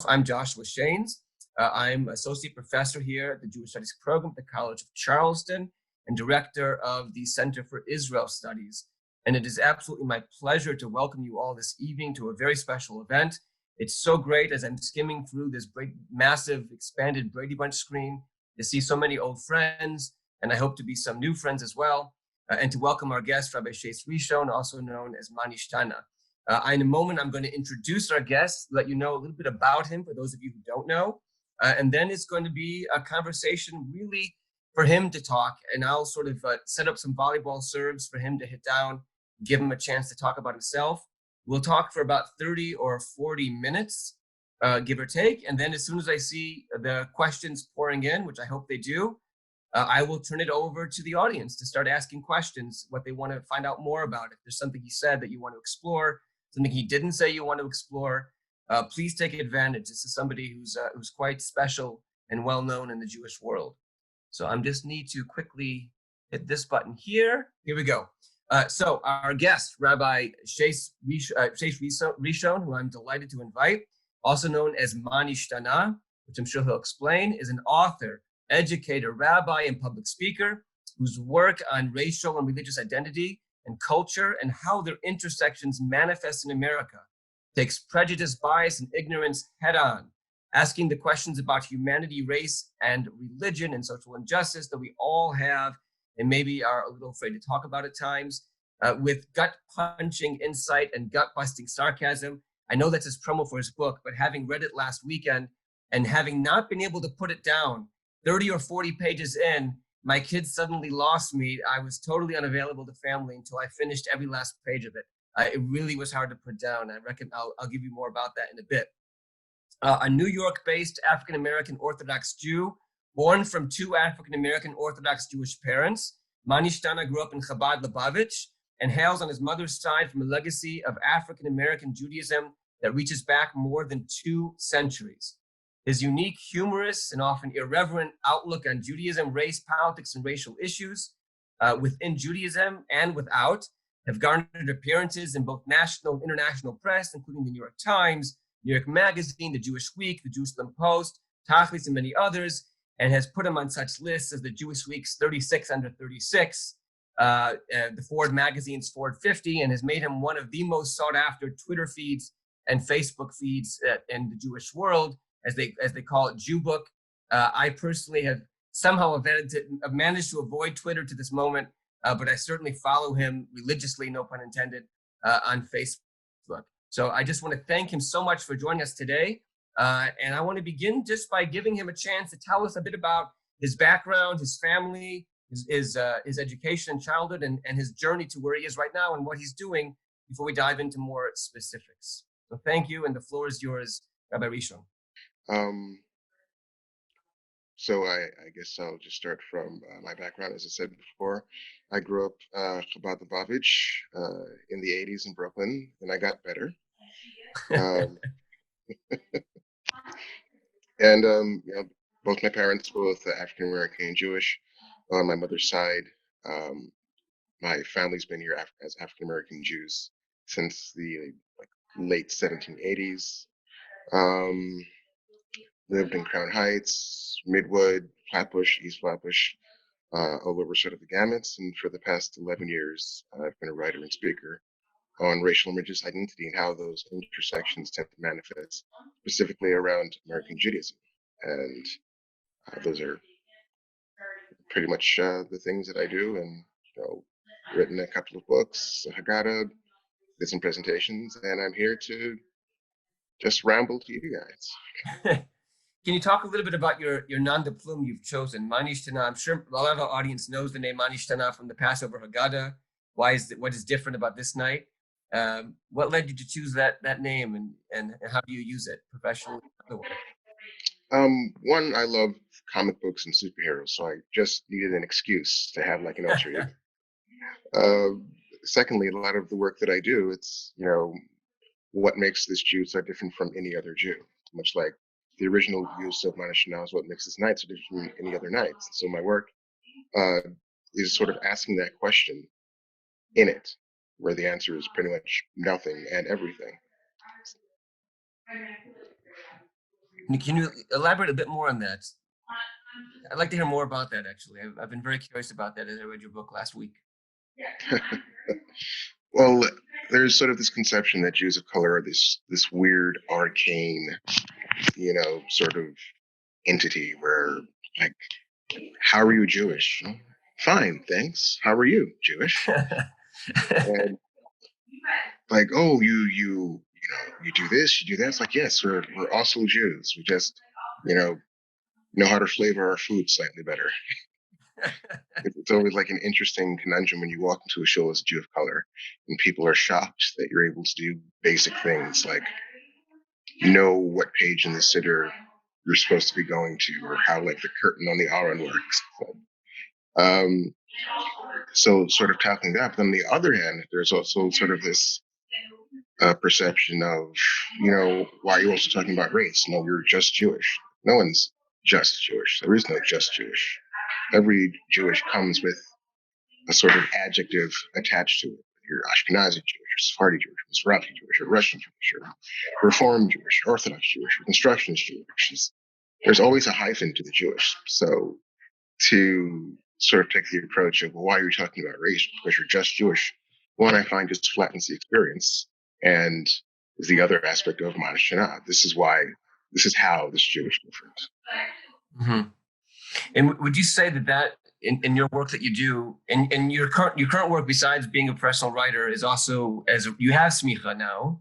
I'm Joshua Shanes. I'm associate professor here at the Jewish Studies program at the College of Charleston and director of the Center for Israel Studies. And it is absolutely my pleasure to welcome you all this evening to a very special event. It's so great as I'm skimming through this massive expanded Brady Bunch screen to see so many old friends, and I hope to be some new friends as well, and to welcome our guest, Rabbi Shais Rishon, also known as MaNishtana. In a moment, I'm going to introduce our guest, let you know a little bit about him for those of you who don't know. And then it's going to be a conversation really for him to talk. And I'll sort of set up some volleyball serves for him to hit down, give him a chance to talk about himself. We'll talk for about 30 or 40 minutes, give or take. And then as soon as I see the questions pouring in, which I hope they do, I will turn it over to the audience to start asking questions, what they want to find out more about. If there's something he said that you want to explore, something he didn't say you want to explore, please take advantage. This is somebody who's quite special and well known in the Jewish world. So I just need to quickly hit this button here. Here we go. So our guest, Rabbi Shais Rishon, who I'm delighted to invite, also known as MaNishtana, which I'm sure he'll explain, is an author, educator, rabbi, and public speaker whose work on racial and religious identity and culture and how their intersections manifest in America takes prejudice, bias, and ignorance head on, asking the questions about humanity, race, and religion and social injustice that we all have and maybe are a little afraid to talk about at times, with gut-punching insight and gut-busting sarcasm. I know that's his promo for his book, but having read it last weekend and having not been able to put it down, 30 or 40 pages in, my kids suddenly lost me. I was totally unavailable to family until I finished every last page of it. It really was hard to put down. I reckon I'll give you more about that in a bit. A New York-based African-American Orthodox Jew, born from two African-American Orthodox Jewish parents, MaNishtana grew up in Chabad Lubavitch and hails on his mother's side from a legacy of African-American Judaism that reaches back more than 2 centuries. His unique, humorous, and often irreverent outlook on Judaism, race, politics, and racial issues within Judaism and without have garnered appearances in both national and international press, including the New York Times, New York Magazine, the Jewish Week, the Jerusalem Post, Tachlis, and many others, and has put him on such lists as the Jewish Week's 36 under 36, the Ford Magazine's Ford 50, and has made him one of the most sought after Twitter feeds and Facebook feeds in the Jewish world, as they call it, Jew Book. I personally have somehow managed to avoid Twitter to this moment, but I certainly follow him religiously, no pun intended, on Facebook. So I just want to thank him so much for joining us today. And I want to begin just by giving him a chance to tell us a bit about his background, his family, his education and childhood, and his journey to where he is right now and what he's doing before we dive into more specifics. So thank you, and the floor is yours, Rabbi Rishon. So I guess I'll just start from my background. As I said before, I grew up Chabad Lubavitch in the 80s in Brooklyn, and I got better. And both my parents, both African-American and Jewish. On my mother's side, my family's been here as African-American Jews since the late 1780s. Lived in Crown Heights, Midwood, Flatbush, East Flatbush, all over sort of the gamuts. And for the past 11 years, I've been a writer and speaker on racial and religious identity and how those intersections tend to manifest specifically around American Judaism. And those are pretty much the things that I do. And, written a couple of books, Haggadah, did some presentations, and I'm here to just ramble to you guys. Can you talk a little bit about your nom de plume you've chosen, MaNishtana? I'm sure a lot of our audience knows the name MaNishtana from the Passover Haggadah. What is different about this night? What led you to choose that name, and how do you use it professionally? One, I love comic books and superheroes, so I just needed an excuse to have like an alter ego. Secondly, a lot of the work that I do, it's what makes this Jew so different from any other Jew, much like the original use of MaNishtana is what makes this night so different from any other nights. So my work is sort of asking that question in it, where the answer is pretty much nothing and everything. Can you elaborate a bit more on that? I'd like to hear more about that, actually. I've been very curious about that as I read your book last week. Well, there's sort of this conception that Jews of color are this weird, arcane, sort of entity where, like, how are you Jewish? Fine, thanks. How are you Jewish? And like, oh, you do this, you do that. It's like, yes, we're also Jews. We just, know how to flavor our food slightly better. It's always like an interesting conundrum when you walk into a show as a Jew of color and people are shocked that you're able to do basic things like know what page in the sitter you're supposed to be going to, or how like the curtain on the Aron works. Um, so sort of tackling that. But on the other hand, there's also sort of this perception of, why are you also talking about race? No, you're just Jewish. No one's just Jewish. There is no just Jewish. Every Jewish comes with a sort of adjective attached to it. You're Ashkenazi Jewish, you're Sephardi Jewish, you're Mizrahi Jewish, you're Russian Jewish, you're Reform Jewish, Orthodox Jewish, Reconstructionist Jewish. There's always a hyphen to the Jewish. So to sort of take the approach of, well, why are you talking about race? Because you're just Jewish. One, I find just flattens the experience. And is the other aspect of MaNishtana. This is how this Jewish different. Mm-hmm. And would you say that in your work that you do, in your current work, besides being a professional writer, is also as you have smicha now?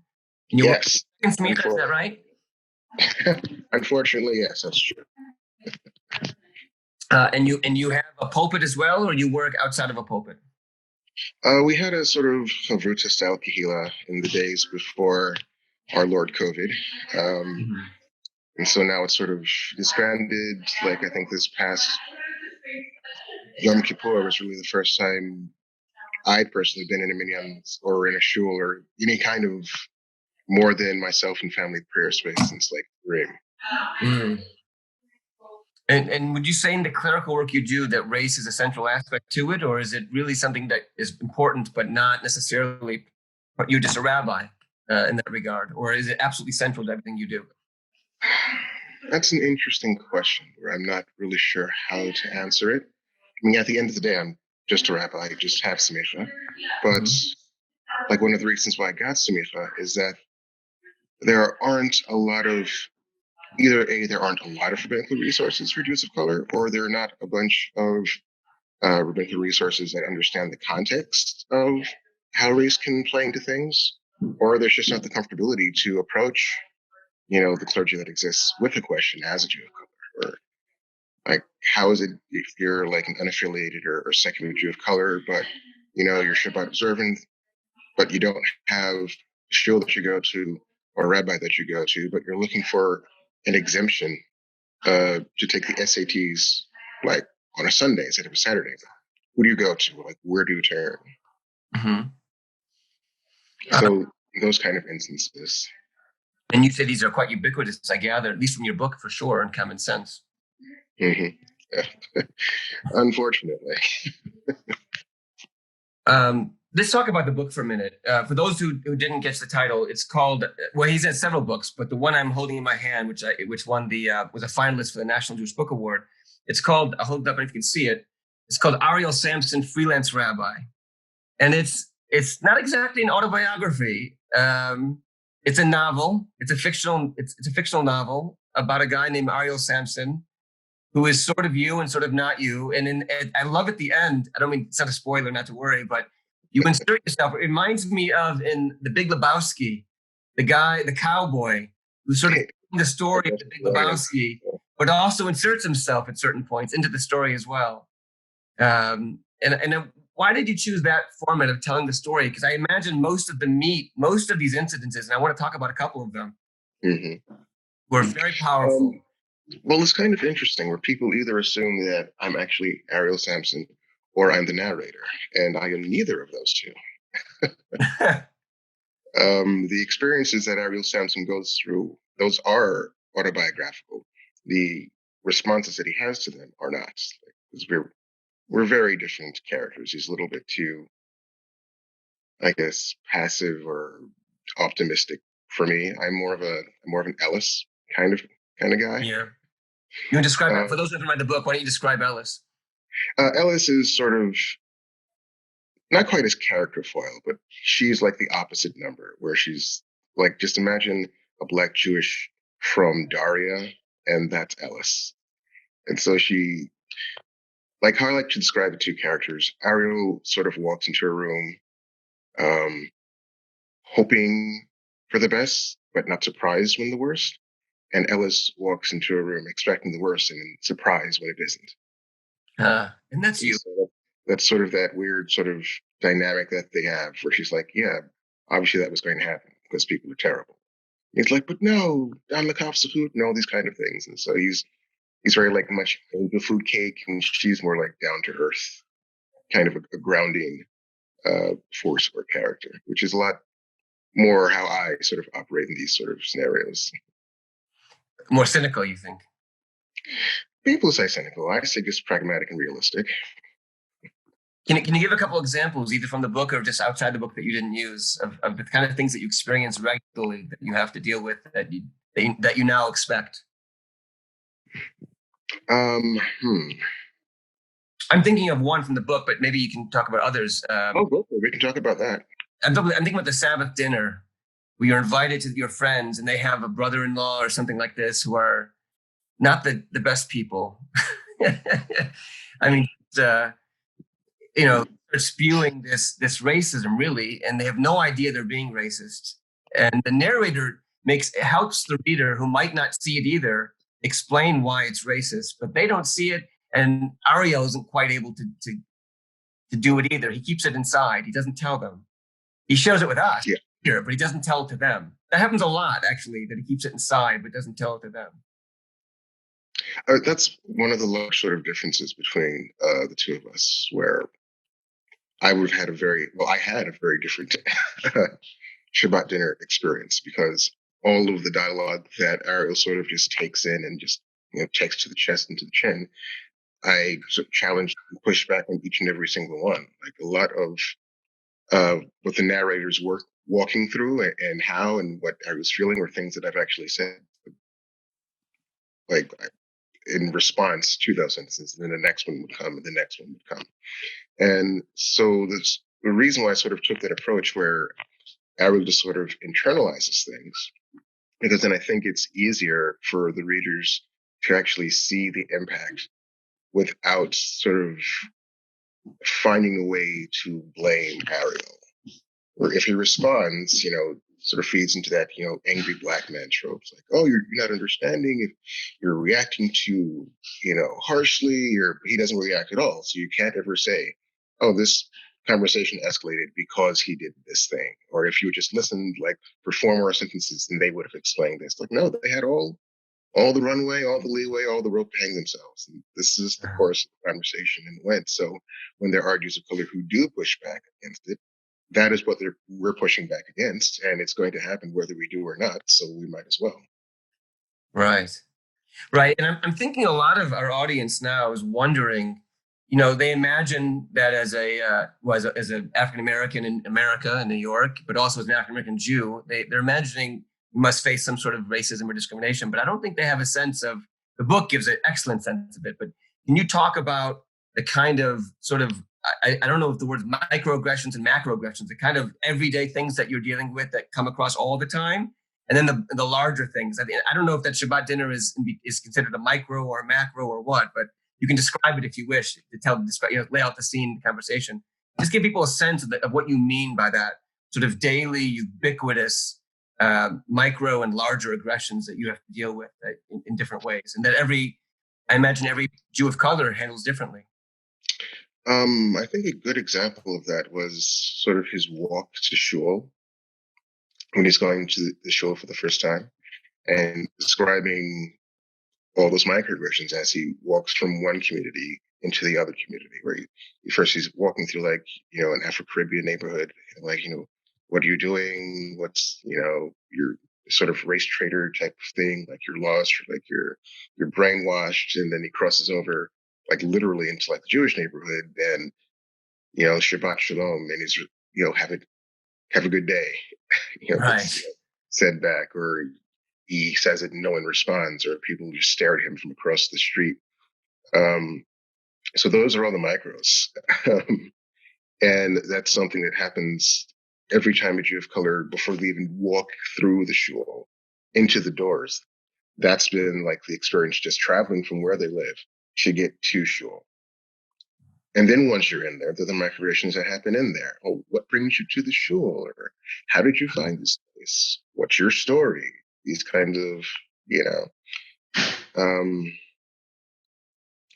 And you yes. work in smicha, is that right? Unfortunately, yes, that's true. And you have a pulpit as well, or you work outside of a pulpit? We had a sort of Havruta style kahila in the days before our Lord COVID. And so now it's sort of disbanded. Like, I think this past Yom Kippur was really the first time I'd personally been in a minyan or in a shul or any kind of more than myself and family prayer space since like Rim. Mm. And would you say in the clerical work you do that race is a central aspect to it, or is it really something that is important but not necessarily? You're just a rabbi in that regard, or is it absolutely central to everything you do? That's an interesting question where I'm not really sure how to answer it. I mean, at the end of the day, I'm just a rabbi. I just have smicha. But like one of the reasons why I got smicha is that there aren't a lot of there aren't a lot of rabbinical resources for Jews of color, or there are not a bunch of rabbinical resources that understand the context of how race can play into things, or there's just not the comfortability to approach, the clergy that exists with a question as a Jew of color, or like, how is it if you're like an unaffiliated or secular Jew of color, but you're Shabbat observant, but you don't have a shul that you go to or a rabbi that you go to, but you're looking for an exemption to take the SATs like on a Sunday instead of a Saturday. Who do you go to? Like, where do you turn? Mm-hmm. So those kind of instances. And you say these are quite ubiquitous, I gather, at least from your book for sure, in Common Sense. Mm-hmm. Yeah. Unfortunately. Let's talk about the book for a minute. For those who didn't catch the title, it's called, well, he's had several books, but the one I'm holding in my hand, which won was a finalist for the National Jewish Book Award. It's called, I'll hold it up if you can see it. It's called Ariel Sampson, Freelance Rabbi. And it's not exactly an autobiography. It's a novel. It's a fictional novel about a guy named Ariel Sampson, who is sort of you and sort of not you. And I love at the end, I don't mean, it's not a spoiler, not to worry, but you insert yourself. It reminds me of in The Big Lebowski, the cowboy, who's sort of the story of The Big Lebowski, but also inserts himself at certain points into the story as well. And why did you choose that format of telling the story? Because I imagine most of these incidences, and I want to talk about a couple of them, were very powerful. Well, it's kind of interesting where people either assume that I'm actually Ariel Sampson or I'm the narrator, and I am neither of those two. The experiences that Ariel Sampson goes through, those are autobiographical. The responses that he has to them are not. We're very different characters. He's a little bit too, I guess, passive or optimistic for me. I'm more of an Ellis kind of kind of guy. Yeah. You want to describe, Uh, for those who haven't read the book, why don't you describe Ellis? Ellis is sort of not quite as character foil, but she's like the opposite number, where she's like, just imagine a Black Jewish from Daria, and that's Ellis. And so she, like how I like to describe the two characters, Ariel sort of walks into a room, um, hoping for the best, but not surprised when the worst. And Ellis walks into a room expecting the worst and surprised when it isn't. And that's And you. so that's sort of that weird sort of dynamic that they have where she's like, yeah, obviously that was going to happen because people are terrible. He's like, but no, I'm the cops of food and all these kind of things. And so he's very like much into food cake, and she's more like down to earth, kind of a grounding force or character, which is a lot more how I sort of operate in these sort of scenarios. More cynical, you think? People say cynical. I say just pragmatic and realistic. Can you give a couple examples, either from the book or just outside the book, that you didn't use, of the kind of things that you experience regularly that you have to deal with that you now expect? Um, hmm. I'm thinking of one from the book, but maybe you can talk about others. Go for it. We can talk about that. I'm thinking about the Sabbath dinner, where you're invited to your friends and they have a brother-in-law or something like this who are not the best people. I mean, they're spewing this racism, really, and they have no idea they're being racist. And the narrator helps the reader, who might not see it either, explain why it's racist, but they don't see it. And Ariel isn't quite able to do it either. He keeps it inside. He doesn't tell them. He shares it with us here, but he doesn't tell it to them. That happens a lot, actually, that he keeps it inside but doesn't tell it to them. That's one of the large sort of differences between the two of us, where I would have had I had a very different Shabbat dinner experience, because all of the dialogue that Ariel sort of just takes in and just takes to the chest and to the chin, I sort of challenged and pushed back on each and every single one. Like a lot of what the narrators were walking through and how and what I was feeling were things that I've actually said, like in response to those instances. And then the next one would come, and the next one would come. And so the reason why I sort of took that approach where Ariel just sort of internalizes things, because then I think it's easier for the readers to actually see the impact without sort of finding a way to blame Ariel. Or if he responds, sort of feeds into that, angry black man tropes, like, oh, you're not understanding, if you're reacting too, harshly, or he doesn't react at all. So you can't ever say, oh, this conversation escalated because he did this thing. Or if you just listened like for 4 more sentences, then they would have explained this. Like, no, they had all the runway, all the leeway, all the rope to hang themselves. And this is the course of the conversation and went. So when there are Jews of color who do push back against it, that is what we're pushing back against, and it's going to happen whether we do or not. So we might as well. Right. And I'm thinking a lot of our audience now is wondering, they imagine that as an African-American in America, in New York, but also as an African-American Jew, they're imagining you must face some sort of racism or discrimination, but I don't think they have a sense of, the book gives an excellent sense of it, but can you talk about the kind of sort of, I don't know if the words microaggressions and macroaggressions, the kind of everyday things that you're dealing with that come across all the time, and then the larger things. I don't know if that Shabbat dinner is considered a micro or a macro or what, but you can describe it if you wish to lay out the scene, the conversation. Just give people a sense of what you mean by that sort of daily, ubiquitous, micro and larger aggressions that you have to deal with in different ways, and that I imagine every Jew of color handles differently. I think a good example of that was sort of his walk to shul, when he's going to the shul for the first time, and describing all those microaggressions as he walks from one community into the other community, where he's walking through like, an Afro-Caribbean neighborhood, like, what are you doing? What's, your sort of race trader type of thing, like you're lost, or like you're brainwashed. And then he crosses over like literally into like the Jewish neighborhood, and, Shabbat Shalom, and he's, have a good day, Right. said back, or he says it and no one responds, or people just stare at him from across the street. So those are all the micros. And that's something that happens every time a Jew of color, before they even walk through the shul into the doors. That's been like the experience, just traveling from where they live to get to shul. And then once you're in there, there are the microaggressions that happen in there. Oh, what brings you to the shul? Or how did you find this place? What's your story? These kinds of, you know,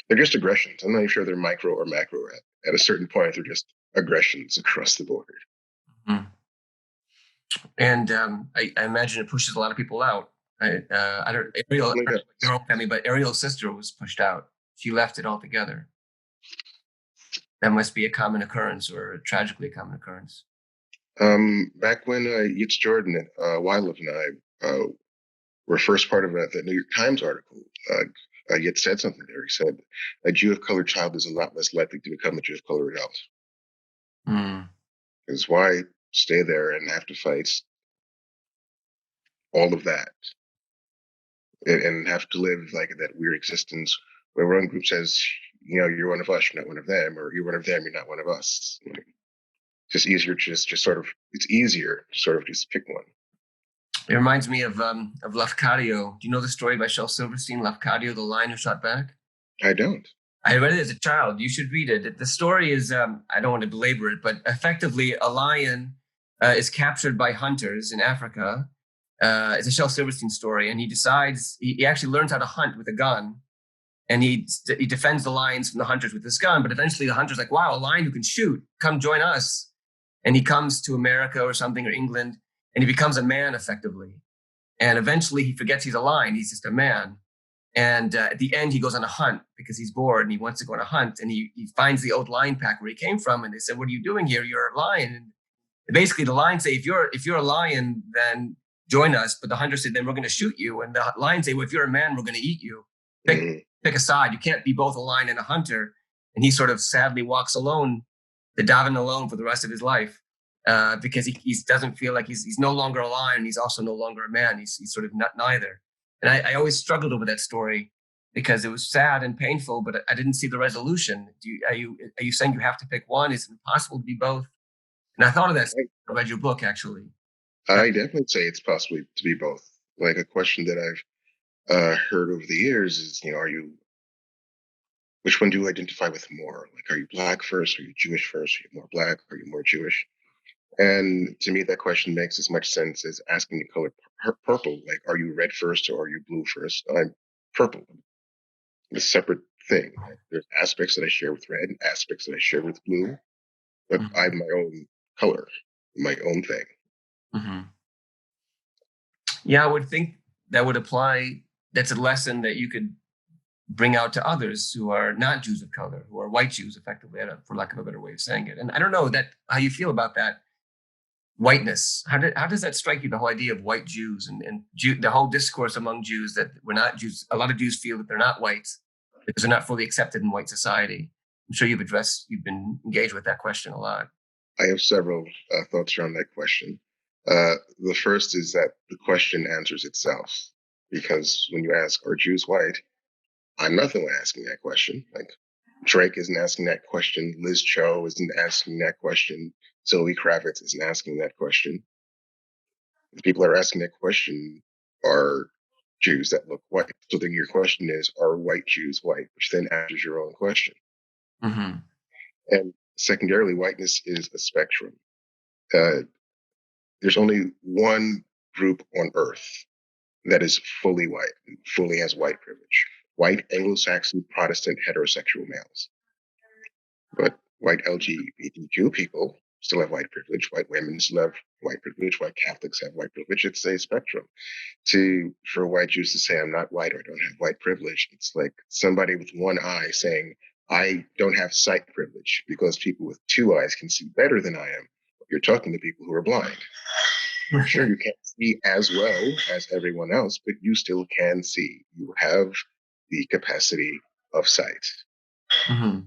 they're just aggressions. I'm not even sure they're micro or macro. At a certain point, they're just aggressions across the board. Mm-hmm. And I imagine it pushes a lot of people out. I don't Ariel, your own family, but Ariel's sister was pushed out. She left it altogether. That must be a common occurrence, or a tragically common occurrence. Back when Yitz Jordan and Wylev and I were first part of the New York Times article, Yitz said something there. He said, a Jew of color child is a lot less likely to become a Jew of color adult. Because why stay there and have to fight all of that and have to live like that weird existence where one group says, you know, you're one of us, you're not one of them, or you're one of them, you're not one of us. You know, just easier, just sort of, it's easier to sort of just pick one. It reminds me of Lafcadio. Do you know the story by Shel Silverstein, Lafcadio, the lion who shot back? I don't. I read it as a child. You should read it. The story is, I don't want to belabor it, but effectively a lion is captured by hunters in Africa. It's a Shel Silverstein story, and he decides, he actually learns how to hunt with a gun, and he defends the lions from the hunters with this gun, but eventually the hunter's like, wow, a lion who can shoot, come join us. And he comes to America or something, or England, and he becomes a man effectively. And eventually he forgets he's a lion, he's just a man. And at the end, he goes on a hunt because he's bored and he wants to go on a hunt. And he finds the old lion pack where he came from. And they said, what are you doing here? You're a lion. And basically the lions say, if you're a lion, then join us. But the hunter said, then we're going to shoot you. And the lions say, well, if you're a man, we're going to eat you. Pick a side. You can't be both a lion and a hunter. And he sort of sadly walks alone, to daven alone for the rest of his life. Because he doesn't feel like he's no longer a lion. He's also no longer a man. He's sort of not neither. And I always struggled over that story because it was sad and painful, but I didn't see the resolution. Are you saying you have to pick one? Is it impossible to be both? And I thought of that. I read your book, actually. I definitely say it's possible to be both. Like a question that I've heard over the years is, you know, which one do you identify with more? Like, are you Black first? Are you Jewish first? Are you more Black? Are you more Jewish? And to me, that question makes as much sense as asking the color purple. Like, are you red first or are you blue first? I'm purple. It's a separate thing. There's aspects that I share with red, aspects that I share with blue, but I have my own color, my own thing. Mm-hmm. Yeah, I would think that would apply. That's a lesson that you could bring out to others who are not Jews of color, who are white Jews, effectively, for lack of a better way of saying it. And I don't know how you feel about that. Whiteness. How does that strike you? The whole idea of white Jews and the whole discourse among Jews that we're not Jews. A lot of Jews feel that they're not white because they're not fully accepted in white society. I'm sure you've been engaged with that question a lot. I have several thoughts around that question. The first is that the question answers itself, because when you ask, are Jews white? I'm not the one asking that question. Like, Drake isn't asking that question. Liz Cho isn't asking that question. Zoe Kravitz isn't asking that question. The people that are asking that question are Jews that look white. So then your question is, are white Jews white? Which then answers your own question. Mm-hmm. And secondarily, whiteness is a spectrum. There's only one group on earth that is fully white, fully has white privilege. White Anglo-Saxon Protestant heterosexual males. But white LGBTQ people still have white privilege. White women still have white privilege. White Catholics have white privilege. It's a spectrum. For white Jews to say, I'm not white or I don't have white privilege, it's like somebody with one eye saying, I don't have sight privilege because people with two eyes can see better than I am. You're talking to people who are blind. Sure, you can't see as well as everyone else, but you still can see. You have the capacity of sight. Mm-hmm.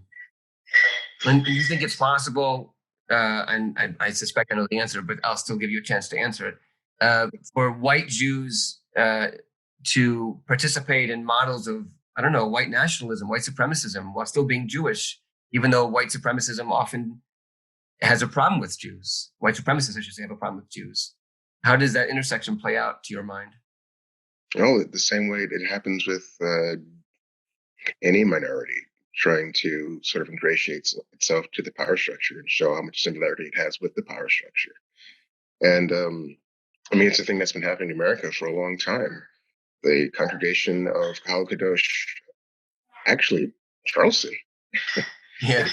And you think it's possible, and I suspect I know the answer, but I'll still give you a chance to answer it, for white Jews to participate in models of, I don't know, white nationalism, white supremacism, while still being Jewish, even though white supremacism often has a problem with Jews. White supremacists, I should say, have a problem with Jews. How does that intersection play out to your mind? Oh, the same way it happens with any minority trying to sort of ingratiate itself to the power structure and show how much similarity it has with the power structure. And I mean, it's a thing that's been happening in America for a long time. The congregation of Kahal Kadosh, actually, Charleston, Yeah.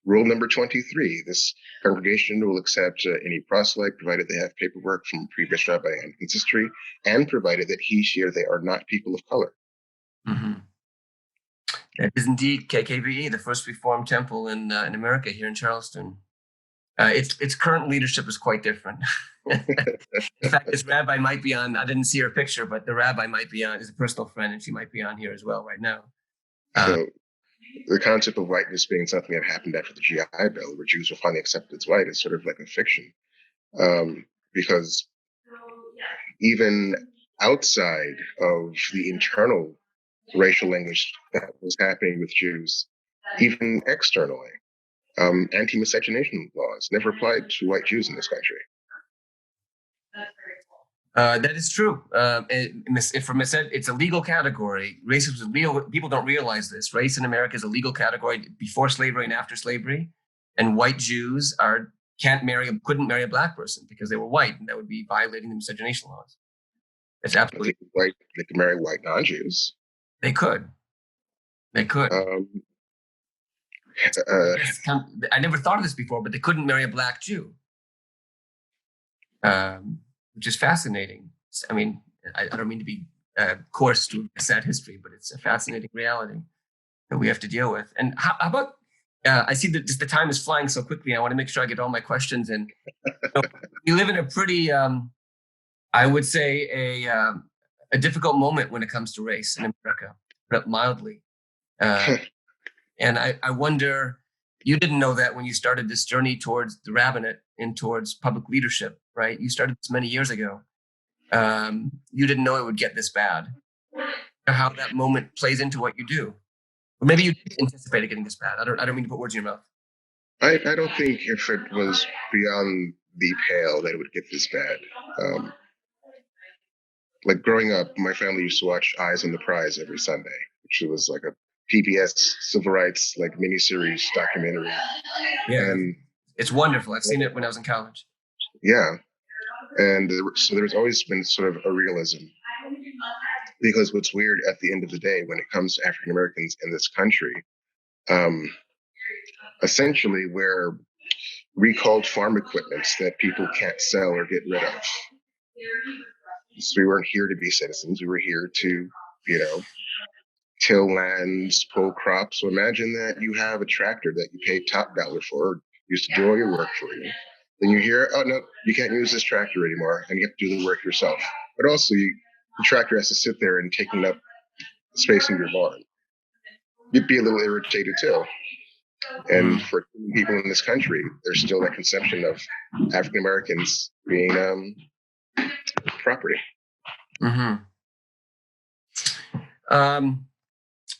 rule number 23, this congregation will accept any proselyte provided they have paperwork from previous rabbi and ancestry, and provided that he, she, or they are not people of color. Mm-hmm. That is indeed KKVE, the first Reformed temple in America here in Charleston. Its current leadership is quite different. In fact, this rabbi might be on. I didn't see her picture, but the rabbi might be on. Is a personal friend, and she might be on here as well right now. The concept of whiteness being something that happened after the GI Bill, where Jews were finally accepted as white, is sort of like a fiction, because even outside of the internal racial language that was happening with Jews, even externally, anti-miscegenation laws never applied to white Jews in this country. That is true. It's a legal category. Racism is legal. People don't realize this. Race in America is a legal category before slavery and after slavery. And white Jews couldn't marry a black person because they were white, and that would be violating the miscegenation laws. It's absolutely white. They could marry white non-Jews. They could. They could. I never thought of this before, but they couldn't marry a black Jew. Which is fascinating. I mean, I don't mean to be coarse to a sad history, but it's a fascinating reality that we have to deal with. And how about, I see that just the time is flying so quickly. I want to make sure I get all my questions in. We live in a pretty, I would say, a difficult moment when it comes to race in America, put it mildly. And I wonder, you didn't know that when you started this journey towards the rabbinate and towards public leadership, right? You started this many years ago. You didn't know it would get this bad. How that moment plays into what you do. Or maybe you didn't anticipate it getting this bad. I don't mean to put words in your mouth. I don't think if it was beyond the pale that it would get this bad. Like growing up, my family used to watch Eyes on the Prize every Sunday, which was like a PBS civil rights like miniseries documentary. Yeah, and it's wonderful. I've seen it when I was in college. Yeah, and so there's always been sort of a realism, because what's weird at the end of the day when it comes to African Americans in this country, essentially we're recalled farm equipment that people can't sell or get rid of. So we weren't here to be citizens. We were here to, till lands, pull crops. So imagine that you have a tractor that you paid top dollar for, used to do all your work for you. Then you hear, oh, no, you can't use this tractor anymore, and you have to do the work yourself. But also, the tractor has to sit there and taking up space in your barn. You'd be a little irritated, too. And for people in this country, there's still that conception of African Americans being property. Mm-hmm.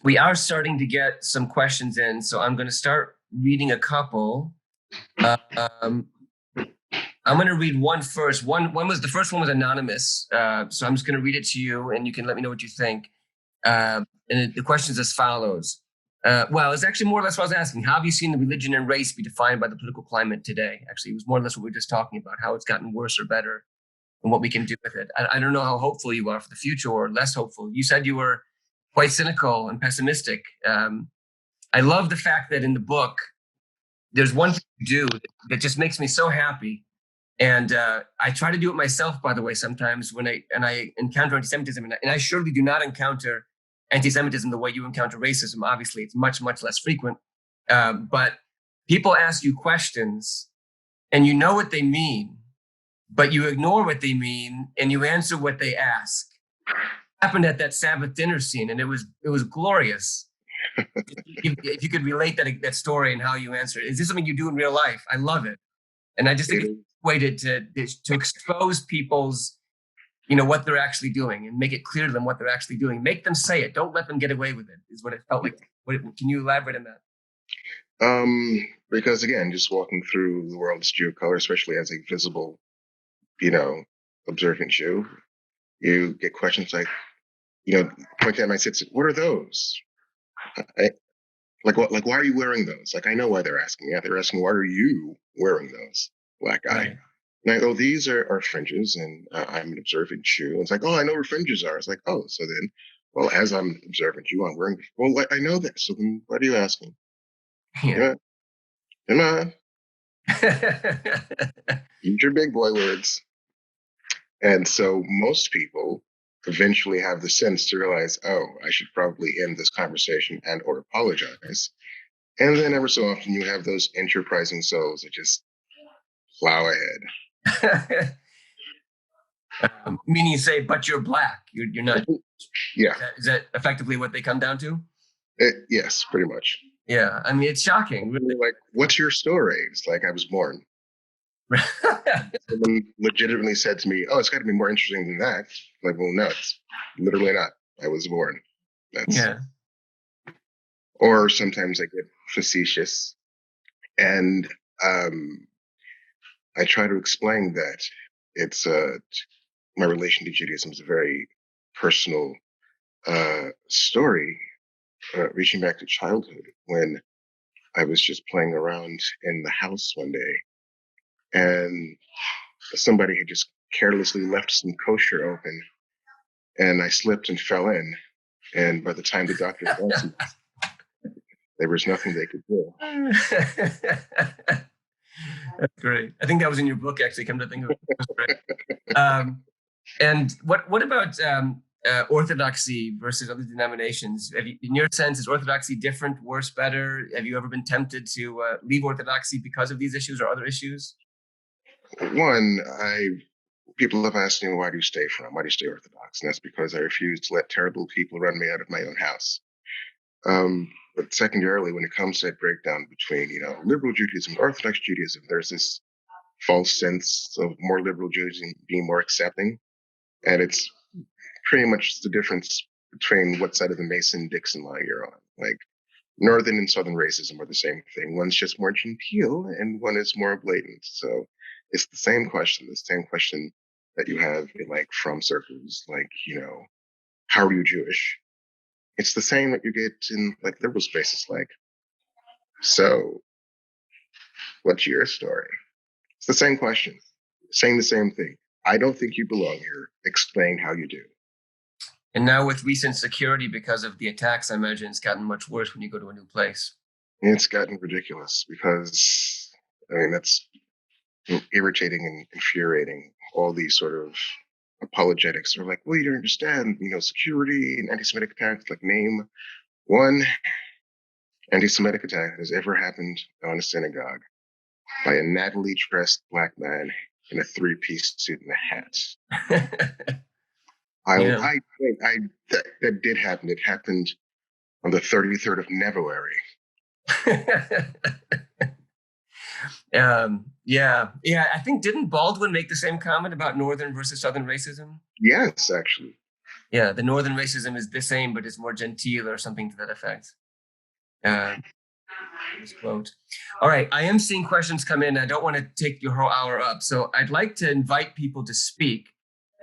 We are starting to get some questions in, so I'm going to start reading a couple. I'm going to read one first. The first one was anonymous, so I'm just going to read it to you, and you can let me know what you think. And the question is as follows. Well, it's actually more or less what I was asking. How have you seen the religion and race be defined by the political climate today? Actually, it was more or less what we were just talking about, how it's gotten worse or better and what we can do with it. I don't know how hopeful you are for the future or less hopeful. You said you were quite cynical and pessimistic. I love the fact that in the book, there's one thing you do that just makes me so happy. And I try to do it myself, by the way, sometimes when I encounter anti-Semitism. And I surely do not encounter anti-Semitism the way you encounter racism. Obviously, it's much, much less frequent. But people ask you questions and you know what they mean, but you ignore what they mean and you answer what they ask. It happened at that Sabbath dinner scene, and it was glorious. If you could relate that story and how you answer it. Is this something you do in real life? I love it. And I just think it's a way to expose people's what they're actually doing, and make it clear to them what they're actually doing. Make them say it. Don't let them get away with it, is what it felt like. Can you elaborate on that? Because again, just walking through the world as a Jew of color, especially as a visible, observant Jew, you get questions like, point at my sits, what are those? Like, why are you wearing those? Like, I know why they're asking. Yeah, they're asking, why are you wearing those, black guy? Right. And I go, these are fringes, and I'm an observant Jew. And it's like, oh, I know where fringes are. It's like, oh, so then, well, as I'm an observant Jew, I'm wearing, well, I know that. So then what are you asking? Yeah. Am I? Use your big boy words. And so most people eventually have the sense to realize, oh, I should probably end this conversation and or apologize. And then ever so often you have those enterprising souls that just plow ahead. Meaning you say, but you're black. You're not. Yeah. Is that effectively what they come down to? Yes, pretty much. Yeah. I mean, it's shocking. Really. Like, what's your story? It's like, I was born. Someone legitimately said to me, oh, it's got to be more interesting than that. I'm like, well, no, it's literally not. I was born. Yeah. Or sometimes I get facetious, and I try to explain that it's my relation to Judaism is a very personal story, reaching back to childhood when I was just playing around in the house one day, and somebody had just carelessly left some kosher open, and I slipped and fell in. And by the time the doctor got to me, there was nothing they could do. That's great. I think that was in your book, actually, come to think of it. That's great. And what about orthodoxy versus other denominations? In your sense, is orthodoxy different, worse, better? Have you ever been tempted to leave orthodoxy because of these issues or other issues? One, people have asked me, why do you stay Orthodox? And that's because I refuse to let terrible people run me out of my own house. But secondarily, when it comes to that breakdown between, liberal Judaism and Orthodox Judaism, there's this false sense of more liberal Judaism being more accepting. And it's pretty much the difference between what side of the Mason-Dixon line you're on. Like, Northern and Southern racism are the same thing. One's just more genteel and one is more blatant. So it's the same question that you have in like from circles, like, how are you Jewish? It's the same that you get in like liberal spaces, like, so what's your story? It's the same question, saying the same thing. I don't think you belong here. Explain how you do. And now with recent security, because of the attacks, I imagine it's gotten much worse when you go to a new place. It's gotten ridiculous because, that's irritating and infuriating. All these sort of apologetics are like, well, you don't understand, security and anti-Semitic attacks. Like, name one anti-Semitic attack that has ever happened on a synagogue by a nattily dressed black man in a three-piece suit and a hat. That did happen. It happened on the 33rd of February. Yeah. I think, didn't Baldwin make the same comment about Northern versus Southern racism? Yes, actually. Yeah, the Northern racism is the same, but it's more genteel or something to that effect. This quote. All right, I am seeing questions come in. I don't want to take your whole hour up, so I'd like to invite people to speak.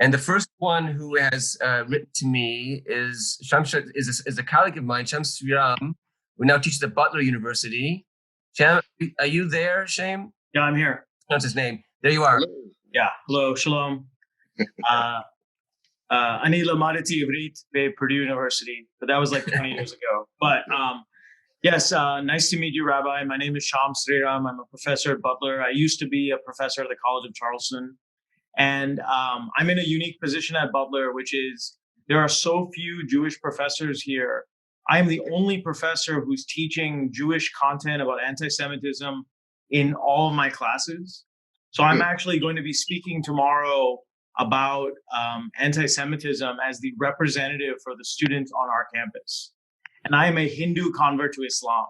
And the first one who has written to me is a colleague of mine, Shams Sriram, who now teaches at Butler University. Sham, are you there, Shame? Yeah, I'm here. That's his name. There you are. Hello. Yeah, hello, shalom. Ani lamadati ivrit be Purdue University, but that was like 20 years ago. But yes, nice to meet you, Rabbi. My name is Shams Sriram. I'm a professor at Butler. I used to be a professor at the College of Charleston. And I'm in a unique position at Butler, which is there are so few Jewish professors here. I am the only professor who's teaching Jewish content about anti-Semitism in all of my classes. So I'm actually going to be speaking tomorrow about anti-Semitism as the representative for the students on our campus. And I am a Hindu convert to Islam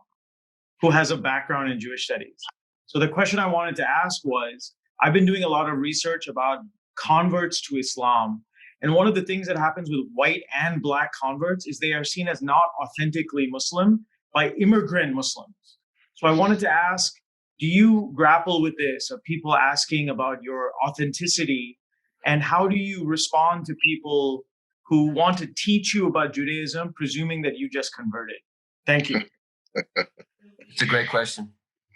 who has a background in Jewish studies. So the question I wanted to ask was, I've been doing a lot of research about converts to Islam And one of the things that happens with white and black converts is they are seen as not authentically Muslim by immigrant Muslims. So I wanted to ask, do you grapple with this, of people asking about your authenticity, and how do you respond to people who want to teach you about Judaism, presuming that you just converted? Thank you. It's a great question.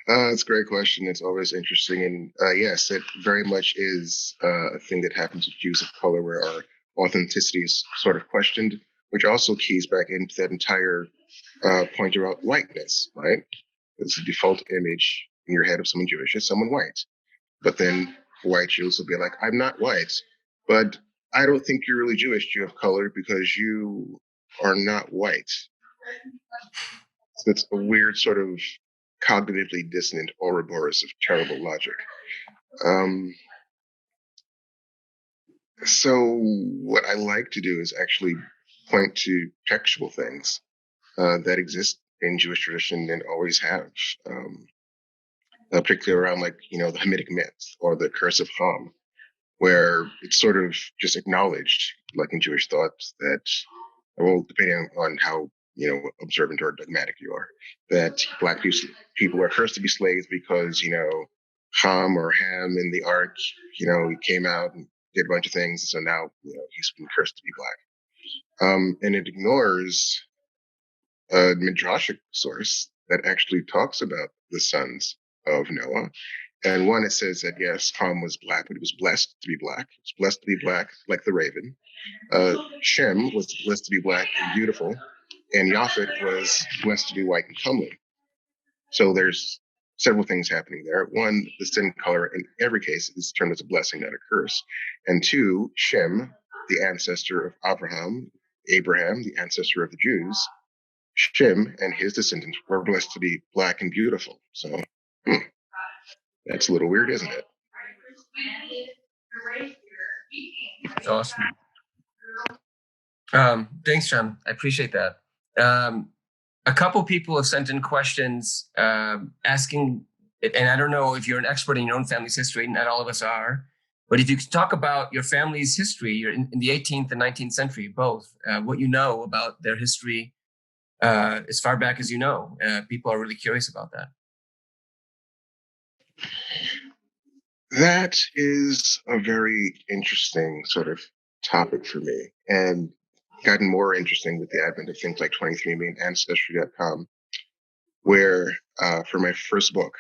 It's a great question. It's always interesting. And yes, it very much is a thing that happens with Jews of color where our authenticity is sort of questioned, which also keys back into that entire point about whiteness, right? It's a default image in your head of someone Jewish is someone white. But then white Jews will be like, I'm not white, but I don't think you're really Jewish, Jew of color, because you are not white. So it's a weird sort of cognitively dissonant Ouroboros of terrible logic. So what I like to do is actually point to textual things that exist in Jewish tradition and always have, particularly around like, the Hamitic myth or the curse of Ham, where it's sort of just acknowledged, like in Jewish thought, that, well, depending on how, observant or dogmatic you are, that Black people are cursed to be slaves because, Ham or Ham in the ark, he came out and did a bunch of things. So now, he's been cursed to be Black. And it ignores a midrashic source that actually talks about the sons of Noah. And one, it says that, yes, Ham was Black, but he was blessed to be Black. He was blessed to be Black like the raven. Shem was blessed to be Black and beautiful. And Japhet was blessed to be white and comely. So there's several things happening there. One, the skin color in every case is termed as a blessing, not a curse. And two, Shem, the ancestor of Abraham, the ancestor of the Jews, Shem and his descendants were blessed to be Black and beautiful. So that's a little weird, isn't it? It's awesome. Thanks, John. I appreciate that. A couple people have sent in questions asking, and I don't know if you're an expert in your own family's history, not all of us are, but if you could talk about your family's history, you're in the 18th and 19th century, both, what you know about their history as far back as you know. People are really curious about that. That is a very interesting sort of topic for me, and gotten more interesting with the advent of things like 23andMe and Ancestry.com, where for my first book,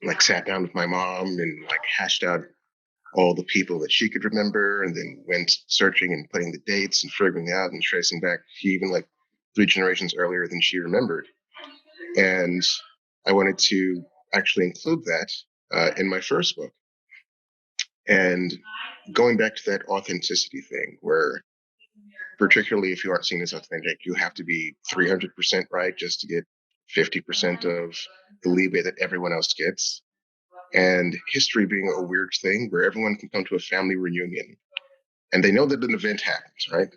like sat down with my mom and like hashed out all the people that she could remember, and then went searching and putting the dates and figuring out and tracing back even like 3 generations earlier than she remembered. And I wanted to actually include that in my first book. And going back to that authenticity thing, where particularly if you aren't seen as authentic, you have to be 300% right just to get 50% of the leeway that everyone else gets. And history being a weird thing where everyone can come to a family reunion and they know that an event happens, right?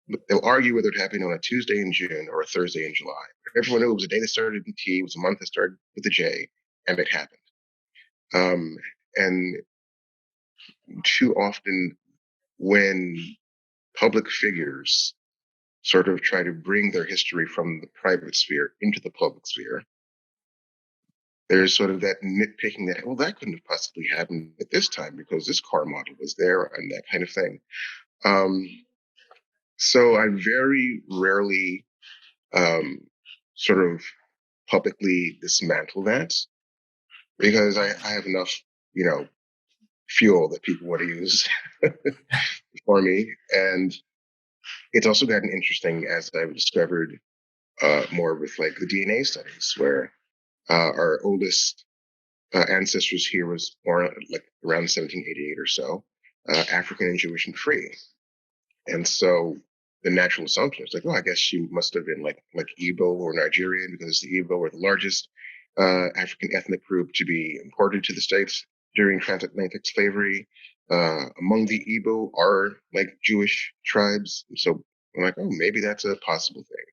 But they'll argue whether it happened on a Tuesday in June or a Thursday in July. Everyone knew it was a day that started in T, it was a month that started with a J, and it happened. And too often when public figures sort of try to bring their history from the private sphere into the public sphere, there's sort of that nitpicking that, well, that couldn't have possibly happened at this time because this car model was there and that kind of thing. So I very rarely sort of publicly dismantle that because I have enough, fuel that people want to use for me. And it's also gotten interesting as I've discovered more with like the DNA studies, where our oldest ancestors here was born like around 1788 or so, African and Jewish and free. And so the natural assumption is like, oh, I guess she must have been like Igbo or Nigerian, because the Igbo were the largest African ethnic group to be imported to the States during transatlantic slavery. Among the Igbo are like Jewish tribes. And so I'm like, oh, maybe that's a possible thing.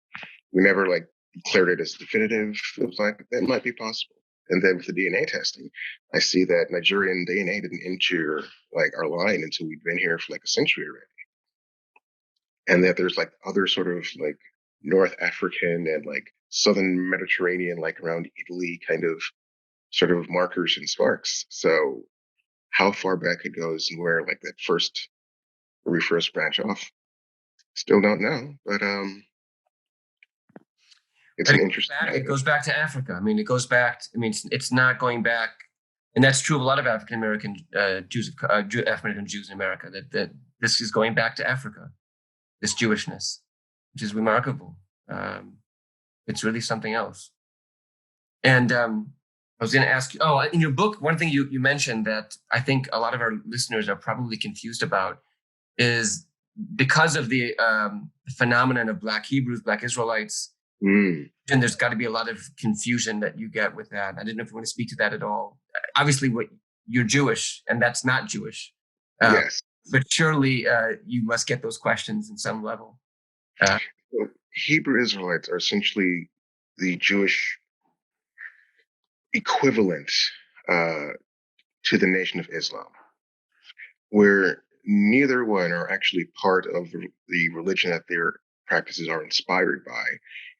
We never like declared it as definitive. It was like, that might be possible. And then with the DNA testing, I see that Nigerian DNA didn't enter like our line until we'd been here for like a century already. And that there's like other sort of like North African and like Southern Mediterranean, like around Italy kind of sort of markers and sparks. So how far back it goes and where like where we first branch off, still don't know. But it's an interesting. It goes back to Africa. I mean, it goes back. It's not going back, and that's true of a lot of African American Jews, African American Jews in America. That this is going back to Africa, this Jewishness, which is remarkable. It's really something else. And I was going to ask you. Oh, in your book, one thing you mentioned that I think a lot of our listeners are probably confused about is because of the phenomenon of Black Hebrews, Black Israelites. And there's got to be a lot of confusion that you get with that. I didn't know if you want to speak to that at all. Obviously, you're Jewish, and that's not Jewish. Yes. But surely you must get those questions in some level. Hebrew Israelites are essentially the Jewish equivalent to the Nation of Islam, where neither one are actually part of the religion that their practices are inspired by.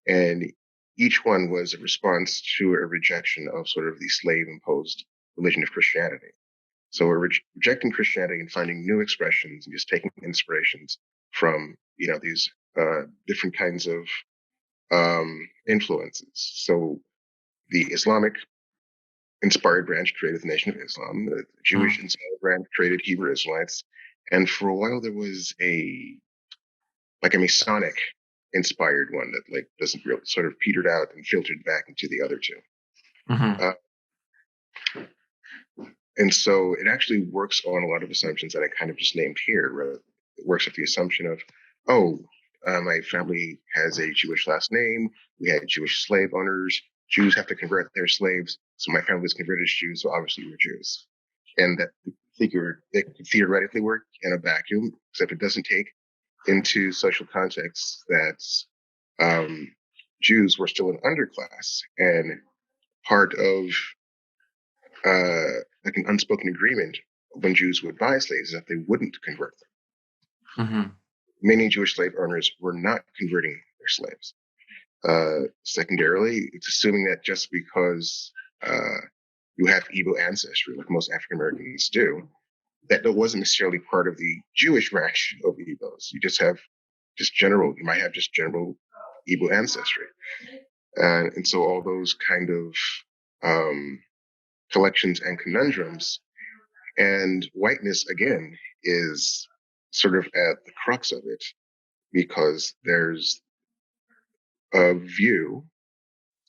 And each one was a response to a rejection of sort of the slave-imposed religion of Christianity. So we're rejecting Christianity and finding new expressions and just taking inspirations from, these different kinds of influences. So the Islamic inspired branch created the Nation of Islam. The Jewish inspired branch created Hebrew Israelites. And for a while, there was a Masonic inspired one that like doesn't really sort of petered out and filtered back into the other two. And so it actually works on a lot of assumptions that I kind of just named here. Where it works with the assumption of, my family has a Jewish last name. We had Jewish slave owners. Jews have to convert their slaves. So my family was converted as Jews. So obviously we're Jews. And that figure, it could theoretically work in a vacuum, except it doesn't take into social contexts that Jews were still an underclass, and part of like an unspoken agreement when Jews would buy slaves is that they wouldn't convert them. Many Jewish slave owners were not converting their slaves. Secondarily, it's assuming that just because you have Igbo ancestry, like most African Americans do, that wasn't necessarily part of the Jewish branch of Igbos. You you might have just general Igbo ancestry. And so all those kind of collections and conundrums, and whiteness, again, is sort of at the crux of it, because there's a view,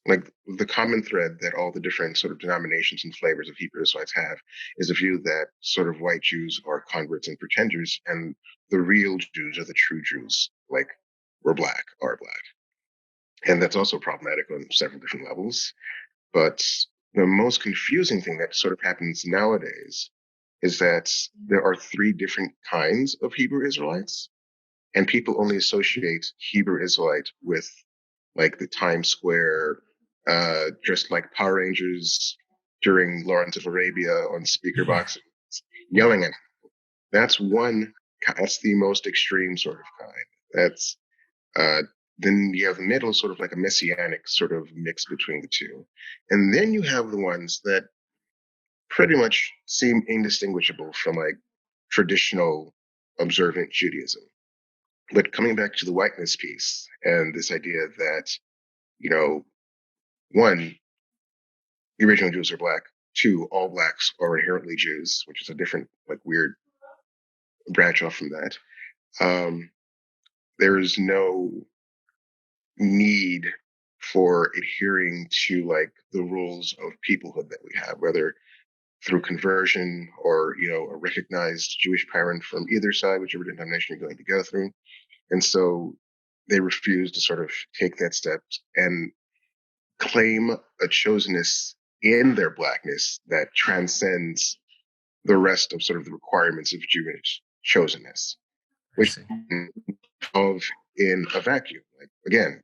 like the common thread that all the different sort of denominations and flavors of Hebrew Israelites have is a view that sort of white Jews are converts and pretenders, and the real Jews are the true Jews, like are black. And that's also problematic on several different levels. But the most confusing thing that sort of happens nowadays is that there are three different kinds of Hebrew Israelites, and people only associate Hebrew Israelite with like the Times Square, dressed like Power Rangers during Lawrence of Arabia on speaker boxes, yelling at people. That's the most extreme sort of kind. That's, then you have the middle, sort of like a messianic sort of mix between the two. And then you have the ones that pretty much seem indistinguishable from like traditional observant Judaism. But coming back to the whiteness piece and this idea that, one, the original Jews are black. Two, all blacks are inherently Jews, which is a different, like, weird branch off from that. There is no need for adhering to like the rules of peoplehood that we have, whether through conversion or, a recognized Jewish parent from either side, whichever denomination you're going to go through. And so they refuse to sort of take that step and claim a chosenness in their blackness that transcends the rest of sort of the requirements of Jewish chosenness, which of in a vacuum. Like, again,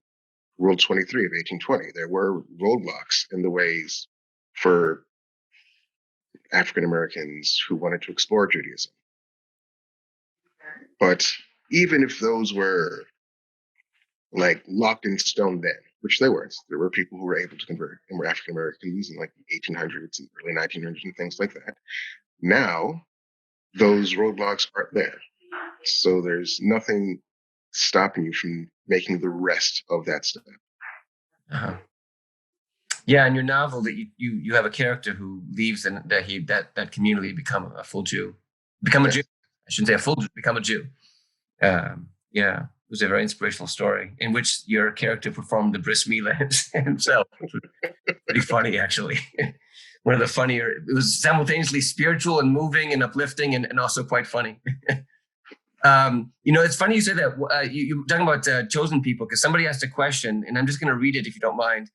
Rule 23 of 1820, there were roadblocks in the ways for African Americans who wanted to explore Judaism. But even if those were like locked in stone then, which they weren't, there were people who were able to convert and were African Americans in like the 1800s and early 1900s and things like that. Now, those roadblocks aren't there. So there's nothing stopping you from making the rest of that step. Uh-huh. Yeah, in your novel, that you have a character who leaves and that community become a full Jew, become a Jew. I shouldn't say a full Jew, become a Jew. Yeah, it was a very inspirational story in which your character performed the bris milah himself, which was pretty funny actually. One of the funnier. It was simultaneously spiritual and moving and uplifting and also quite funny. It's funny you said that. You're talking about chosen people because somebody asked a question, and I'm just going to read it if you don't mind.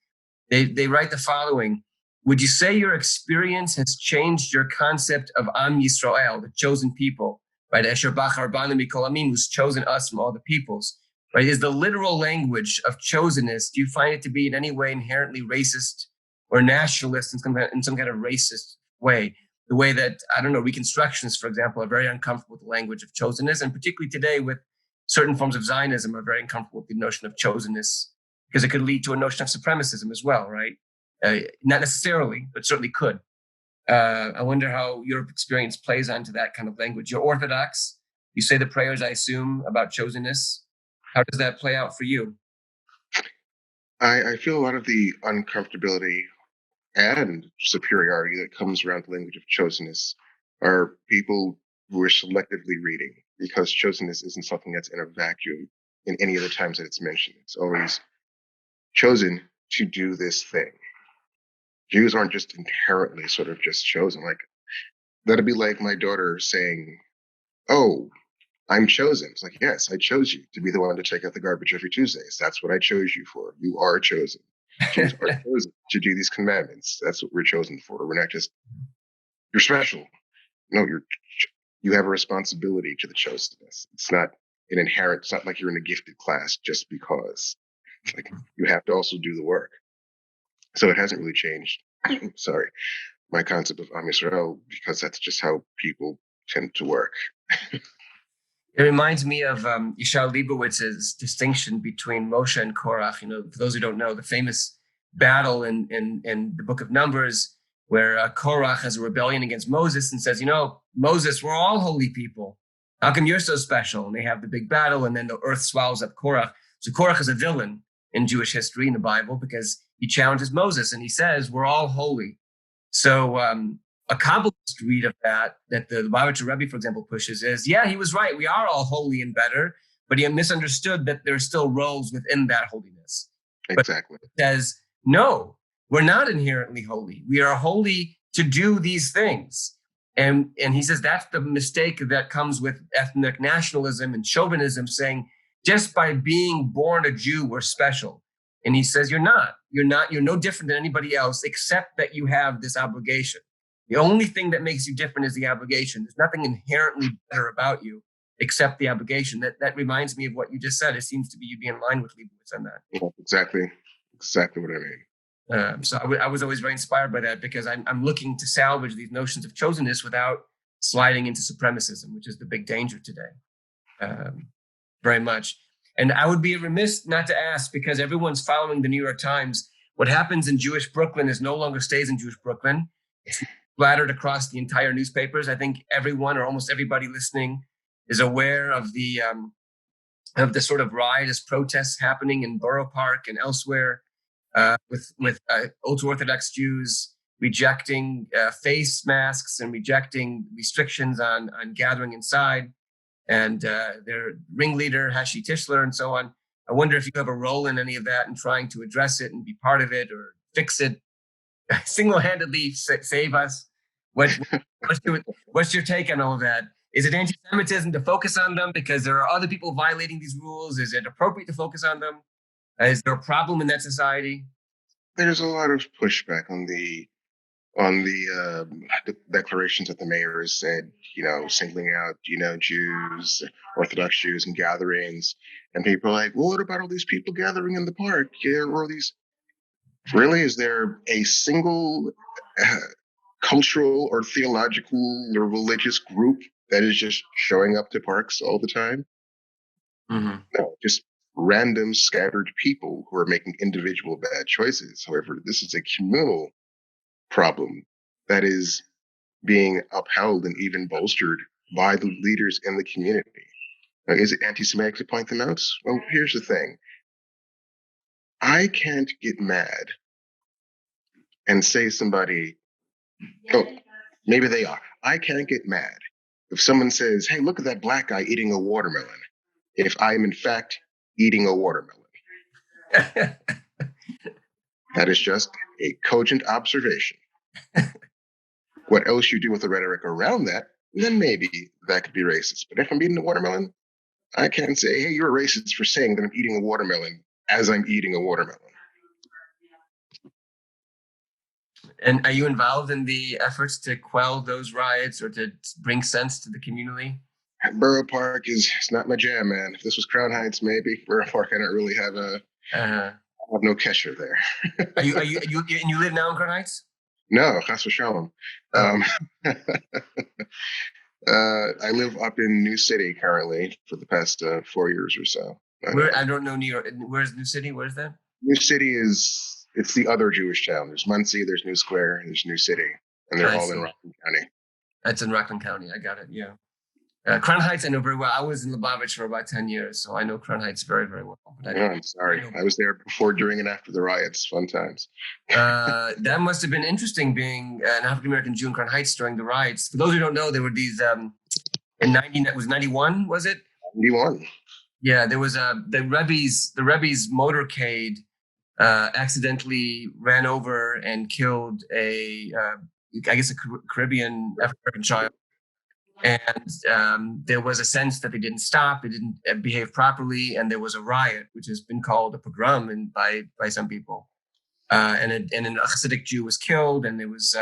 They write the following: would you say your experience has changed your concept of Am Yisrael, the chosen people, right? Esher Bachar Banu Mikol Amin, who's chosen us from all the peoples, right? Is the literal language of chosenness, do you find it to be in any way inherently racist or nationalist in some kind of racist way? The way that, I don't know, Reconstructionists, for example, are very uncomfortable with the language of chosenness, and particularly today with certain forms of Zionism are very uncomfortable with the notion of chosenness, because it could lead to a notion of supremacism as well, right? Not necessarily, but certainly could. I wonder how your experience plays onto that kind of language. You're Orthodox. You say the prayers, I assume, about chosenness. How does that play out for you? I feel a lot of the uncomfortability and superiority that comes around the language of chosenness are people who are selectively reading, because chosenness isn't something that's in a vacuum in any of the times that it's mentioned. It's always chosen to do this thing. Jews aren't just inherently sort of just chosen. Like, that'd be like my daughter saying, "Oh, I'm chosen." It's like, yes, I chose you to be the one to take out the garbage every Tuesdays. That's what I chose you for. You are chosen. Jews are chosen to do these commandments. That's what we're chosen for. We're not just, you're special. No, you have a responsibility to the chosenness. It's not an inherent, it's not like you're in a gifted class just because. It's like you have to also do the work. So it hasn't really changed, sorry, my concept of Am Yisrael, because that's just how people tend to work. It reminds me of Yishai Leibowitz's distinction between Moshe and Korach. For those who don't know, the famous battle in the book of Numbers, where Korach has a rebellion against Moses and says, Moses, we're all holy people. How come you're so special? And they have the big battle, and then the earth swallows up Korach. So Korach is a villain in Jewish history in the Bible because he challenges Moses and he says, we're all holy. So a Kabbalist read of that the Lubavitcher Rebbe, for example, pushes is, yeah, he was right. We are all holy and better, but he misunderstood that there are still roles within that holiness. Exactly. But he says, no, we're not inherently holy. We are holy to do these things. And he says that's the mistake that comes with ethnic nationalism and chauvinism, saying just by being born a Jew, we're special. And he says, you're not. You're no different than anybody else, except that you have this obligation. The only thing that makes you different is the obligation. There's nothing inherently better about you except the obligation. That reminds me of what you just said. It seems to be you be in line with Leibowitz on that. Yeah, exactly what I mean. So I was always very inspired by that, because I'm looking to salvage these notions of chosenness without sliding into supremacism, which is the big danger today. Very much. And I would be remiss not to ask, because everyone's following the New York Times, what happens in Jewish Brooklyn is no longer stays in Jewish Brooklyn. It's splattered across the entire newspapers. I think everyone or almost everybody listening is aware of the sort of riotous protests happening in Borough Park and elsewhere, with ultra-Orthodox Jews rejecting face masks and rejecting restrictions on gathering inside, and their ringleader, Hashi Tishler, and so on. I wonder if you have a role in any of that and trying to address it and be part of it or fix it, single-handedly save us. What's your take on all of that? Is it anti-Semitism to focus on them because there are other people violating these rules? Is it appropriate to focus on them? Is there a problem in that society? There's a lot of pushback on the declarations that the mayor has said, singling out, Jews, Orthodox Jews and gatherings. And people are like, well, what about all these people gathering in the park? Really, is there a single cultural or theological or religious group that is just showing up to parks all the time. Mm-hmm. No, just random scattered people who are making individual bad choices. However, this is a communal problem that is being upheld and even bolstered by the leaders in the community. Now, is it anti-Semitic to point them out? Well, here's the thing. I can't get mad and say somebody, oh, maybe they are. I can't get mad if someone says, hey, look at that black guy eating a watermelon, if I am in fact eating a watermelon. That is just a cogent observation. What else you do with the rhetoric around that, then maybe that could be racist. But if I'm eating a watermelon, I can't say, hey, you're a racist for saying that I'm eating a watermelon as I'm eating a watermelon. And are you involved in the efforts to quell those riots or to bring sense to the community? Borough Park is not my jam, man. If this was Crown Heights, maybe. Borough Park, I don't really have I have no kesher there. Are you and you live now in Crown Heights? No, chas v'shalom. Oh. I live up in New City currently for the past 4 years or so. I don't know New York. Where's New City? Where's that? New City it's the other Jewish town. There's Muncie, there's New Square, there's New City, and they're all in Rockland County. That's in Rockland County. I got it. Yeah. Crown Heights, I know very well. I was in Lubavitch for about 10 years, so I know Crown Heights very, very well. But I'm sorry. I was there before, during, and after the riots. Fun times. That must have been interesting being an African-American Jew in Crown Heights during the riots. For those who don't know, there were these, in 91, was it? 91. Yeah, there was the Rebbe's motorcade accidentally ran over and killed I guess a Caribbean African child. And there was a sense that they didn't stop, they didn't behave properly, and there was a riot, which has been called a pogrom by some people. And an Hasidic Jew was killed, and it was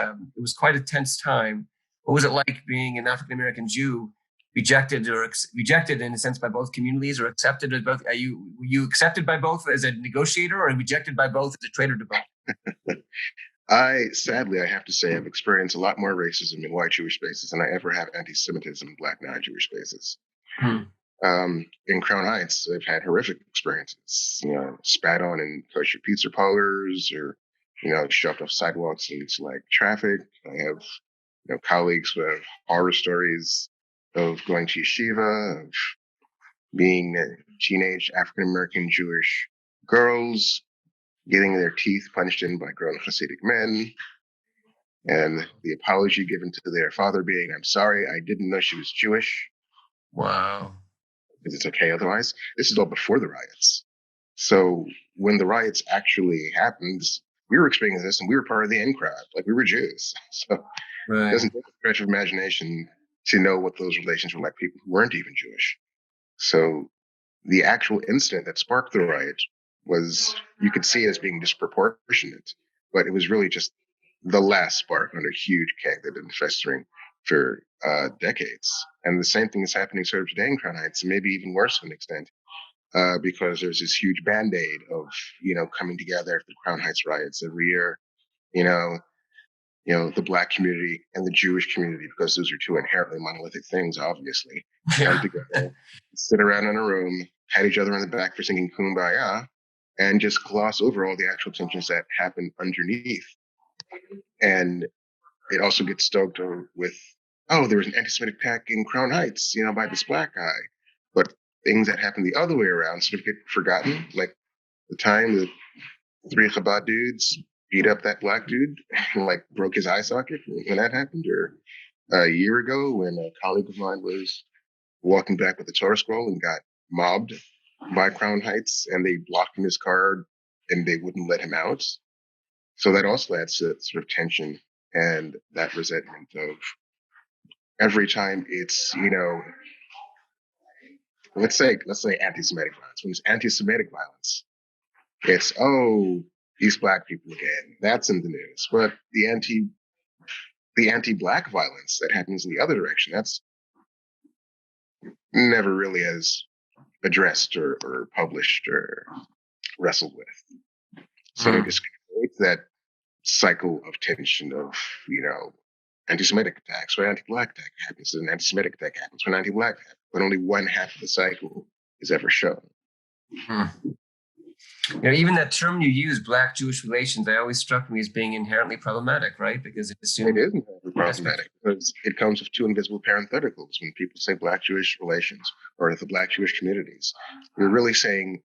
quite a tense time. What was it like being an African American Jew, rejected in a sense by both communities, or accepted as both? Were you accepted by both as a negotiator, or rejected by both as a traitor to both? Sadly, I have to say, I've experienced a lot more racism in white Jewish spaces than I ever have anti-Semitism in black non-Jewish spaces. In Crown Heights, I've had horrific experiences, spat on in kosher pizza parlors, or, shoved off sidewalks into like traffic. I have, colleagues who have horror stories of going to yeshiva, of being teenage African-American Jewish girls getting their teeth punched in by grown Hasidic men, and the apology given to their father being, I'm sorry, I didn't know she was Jewish. Wow. Because it's okay otherwise. This is all before the riots. So when the riots actually happened, we were experiencing this and we were part of the in crowd. Like, we were Jews. So It doesn't take a stretch of imagination to know what those relations were like, people who weren't even Jewish. So the actual incident that sparked the riot was, you could see it as being disproportionate, but it was really just the last spark on a huge keg that had been festering for decades. And the same thing is happening sort of today in Crown Heights, maybe even worse to an extent, because there's this huge band-aid of, coming together after the Crown Heights riots every year, the black community and the Jewish community, because those are two inherently monolithic things, obviously, come together, sit around in a room, pat each other on the back for singing Kumbaya, and just gloss over all the actual tensions that happen underneath. And it also gets stoked with, oh, there was an anti-Semitic attack in Crown Heights, by this black guy. But things that happen the other way around sort of get forgotten, like the time the 3 Chabad dudes beat up that black dude and broke his eye socket when that happened, or a year ago when a colleague of mine was walking back with the Torah scroll and got mobbed by Crown Heights, and they blocked him his car and they wouldn't let him out. So that also adds to sort of tension and that resentment of every time it's, let's say anti-Semitic violence. When it's anti-Semitic violence, it's, oh, these black people again. That's in the news. But the anti-black violence that happens in the other direction, that's never really as addressed or published or wrestled with. So it just creates that cycle of tension of, anti-Semitic attacks. When anti-Black attack happens, an anti-Semitic attack happens. When anti-Black happens, but only one half of the cycle is ever shown. Even that term you use, Black Jewish relations, I always struck me as being inherently problematic, right? Because it assumes it is inherently problematic because it comes with two invisible parentheticals. When people say Black Jewish relations or the Black Jewish communities, you're really saying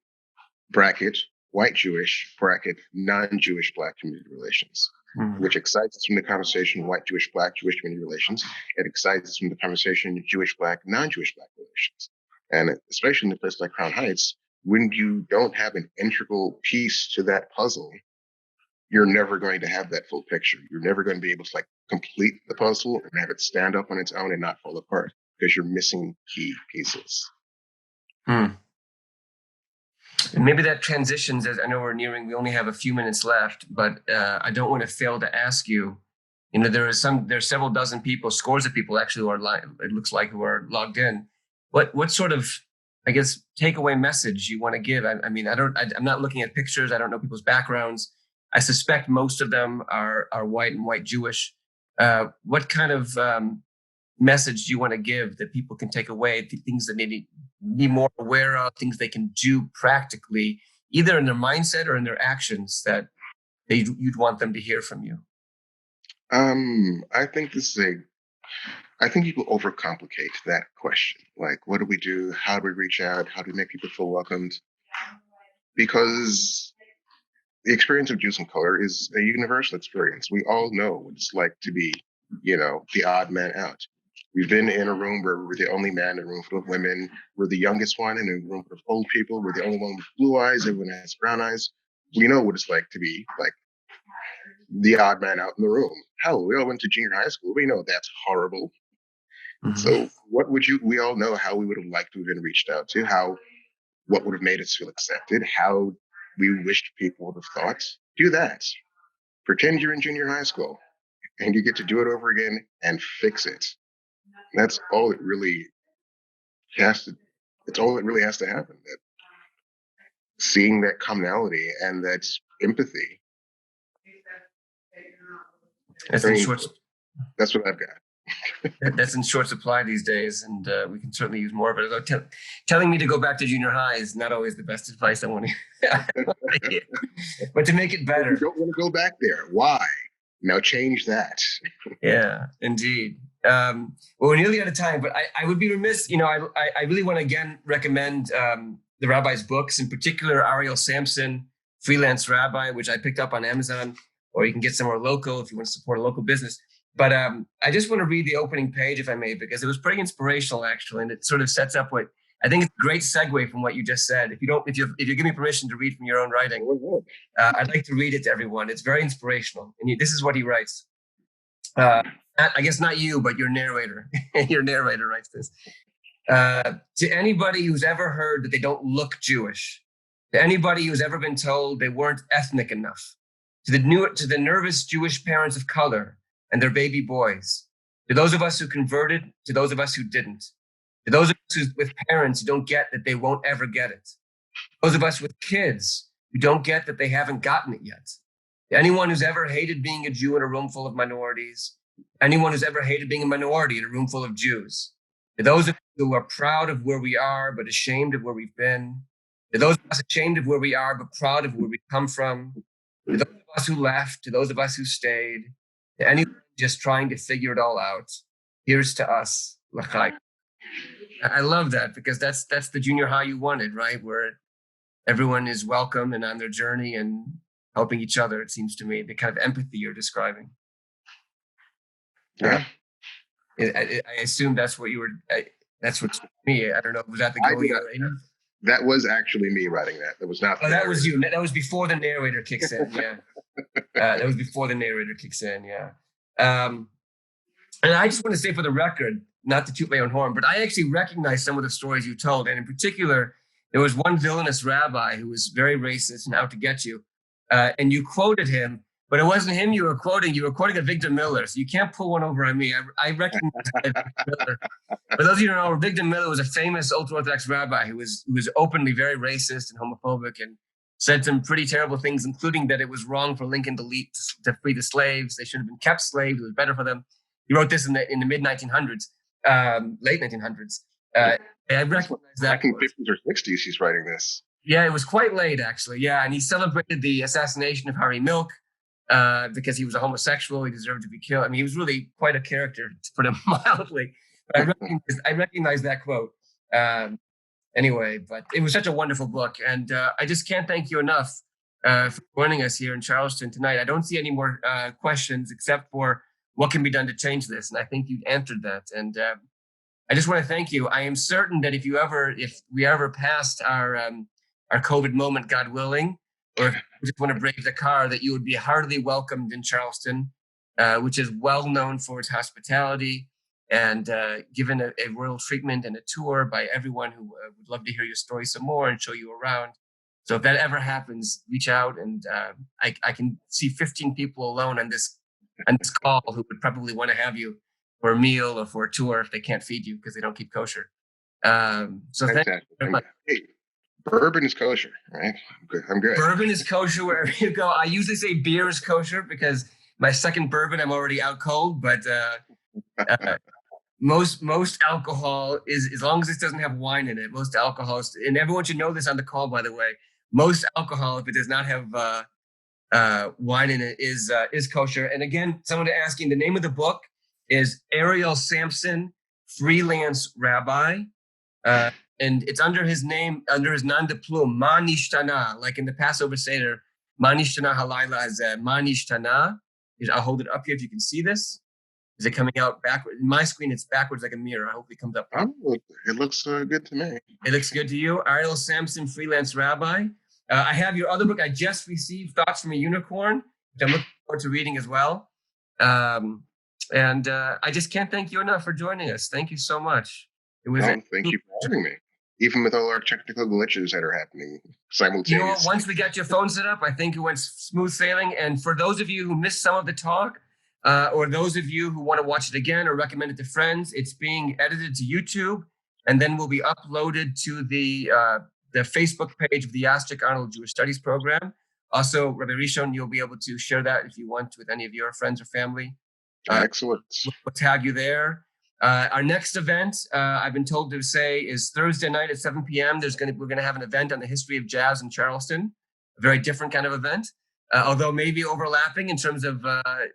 bracket white Jewish, bracket non-Jewish Black community relations, which excites us from the conversation white Jewish, Black Jewish community relations. It excites us from the conversation Jewish Black, non-Jewish Black relations. And especially in a place like Crown Heights, when you don't have an integral piece to that puzzle, you're never going to have that full picture. You're never going to be able to complete the puzzle and have it stand up on its own and not fall apart because you're missing key pieces. And maybe that transitions, as I know we only have a few minutes left, but I don't want to fail to ask you, there's several dozen people, scores of people actually who are logged in. What sort of, I guess, takeaway message you want to give? I'm not looking at pictures. I don't know people's backgrounds. I suspect most of them are white and white Jewish. What kind of message do you want to give that people can take away, things that they need to be more aware of, things they can do practically, either in their mindset or in their actions that you'd want them to hear from you? I think I think people overcomplicate that question. What do we do? How do we reach out? How do we make people feel welcomed? Because the experience of Jews of color is a universal experience. We all know what it's like to be, the odd man out. We've been in a room where we're the only man in a room full of women. We're the youngest one in a room full of old people. We're the only one with blue eyes. Everyone has brown eyes. We know what it's like to be the odd man out in the room. Hell, we all went to junior high school. We know that's horrible. So we all know how we would have liked to have been reached out to, what would have made us feel accepted, how we wished people would have thought. Do that. Pretend you're in junior high school and you get to do it over again and fix it. That's all it really has to, it's all that really has to happen. That seeing that commonality and that empathy. That's what I've got. That's in short supply these days, and we can certainly use more of it. Although telling me to go back to junior high is not always the best advice I want to hear. But to make it better. You don't want to go back there. Why? Now change that. Yeah, indeed. Well, we're nearly out of time, but I would be remiss. I really want to again recommend the rabbi's books, in particular Ariel Sampson, Freelance Rabbi, which I picked up on Amazon, or you can get somewhere local if you want to support a local business. But I just want to read the opening page, if I may, because it was pretty inspirational, actually, and it sort of sets up what I think it's a great segue from what you just said. If you give me permission to read from your own writing, I'd like to read it to everyone. It's very inspirational, and this is what he writes. I guess not you, but your narrator. Your narrator writes this. To anybody who's ever heard that they don't look Jewish, to anybody who's ever been told they weren't ethnic enough, to the nervous Jewish parents of color and their baby boys, to those of us who converted, to those of us who didn't, to those of us with parents who don't get that they won't ever get it, those of us with kids who don't get that they haven't gotten it yet, to anyone who's ever hated being a Jew in a room full of minorities, anyone who's ever hated being a minority in a room full of Jews, to those of us who are proud of where we are but ashamed of where we've been, to those of us ashamed of where we are but proud of where we come from, to those of us who left, to those of us who stayed, to anyone just trying to figure it all out, here's to us, l'chaim. I love that, because that's the junior high you wanted, right? Where everyone is welcome and on their journey and helping each other, it seems to me, the kind of empathy you're describing. Yeah. I assume that's what you were, that's what me, I don't know, was that the goal you were writing? That was actually me writing that. That was not. Oh, that was you. That was before the narrator kicks in, yeah. That was before the narrator kicks in, yeah. And I just want to say for the record, not to toot my own horn, but I actually recognize some of the stories you told. And in particular, there was one villainous rabbi who was very racist and out to get you. And you quoted him, but it wasn't him you were quoting a Victor Miller. So you can't pull one over on me. I recognize Victor Miller. For those of you who don't know, Victor Miller was a famous ultra-Orthodox rabbi who was openly very racist and homophobic. And said some pretty terrible things, including that it was wrong for Lincoln to free the slaves. They should have been kept slaves. It was better for them. He wrote this in the mid 1900s, late 1900s. I recognize that. Back in the 50s or 60s, he's writing this. Yeah, it was quite late, actually. Yeah, and he celebrated the assassination of Harry Milk because he was a homosexual. He deserved to be killed. I mean, he was really quite a character, to put it mildly. But I recognize that quote. Anyway, but it was such a wonderful book. And I just can't thank you enough for joining us here in Charleston tonight. I don't see any more questions except for what can be done to change this. And I think you answered that. And I just want to thank you. I am certain that if we ever passed our COVID moment, God willing, or if you just want to brave the car, that you would be heartily welcomed in Charleston, which is well known for its hospitality, and given a royal treatment and a tour by everyone who would love to hear your story some more and show you around. So if that ever happens, reach out, and I can see 15 people alone on this call who would probably want to have you for a meal or for a tour if they can't feed you because they don't keep kosher. So thank you very much. Hey, bourbon is kosher, right? I'm good. Bourbon is kosher wherever you go. I usually say beer is kosher because my second bourbon, I'm already out cold, but most alcohol is, as long as it doesn't have wine in it, most alcohol, and everyone should know this on the call, by the way, most alcohol, if it does not have wine in it, is kosher. And again, someone asking, the name of the book is Ariel Sampson, Freelance Rabbi. And it's under his name, under his nom de plume, MaNishtana, like in the Passover Seder, MaNishtana Halayla is MaNishtana. I'll hold it up here if you can see this. Is it coming out backward? In my screen, it's backwards like a mirror. I hope it comes up. It looks good to me. It looks good to you? Ariel Sampson, Freelance Rabbi. I have your other book. I just received Thoughts from a Unicorn, which I'm looking forward to reading as well. And I just can't thank you enough for joining us. Thank you so much. Thank you for having me. Even with all our technical glitches that are happening simultaneously. You know what? Once we got your phone set up, I think it went smooth sailing. And for those of you who missed some of the talk, or those of you who want to watch it again or recommend it to friends, it's being edited to YouTube and then will be uploaded to the Facebook page of the Yastrick Arnold Jewish Studies program. Also, Rabbi Rishon, you'll be able to share that if you want with any of your friends or family. Excellent. We'll tag you there. Our next event, I've been told to say, is Thursday night at 7 p.m. We're going to have an event on the history of jazz in Charleston, a very different kind of event, although maybe overlapping in terms of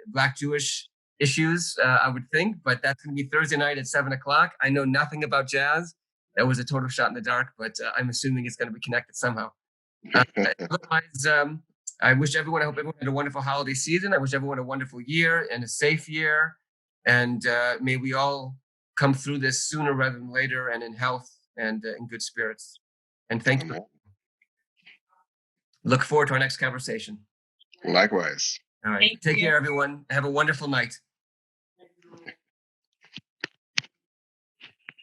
Black Jewish issues, I would think. But that's going to be Thursday night at 7 o'clock. I know nothing about jazz. That was a total shot in the dark, but I'm assuming it's going to be connected somehow. Otherwise, I hope everyone had a wonderful holiday season. I wish everyone a wonderful year and a safe year. And may we all come through this sooner rather than later, and in health and in good spirits. And thank you. Look forward to our next conversation. Likewise. All right. Take care, everyone. Have a wonderful night.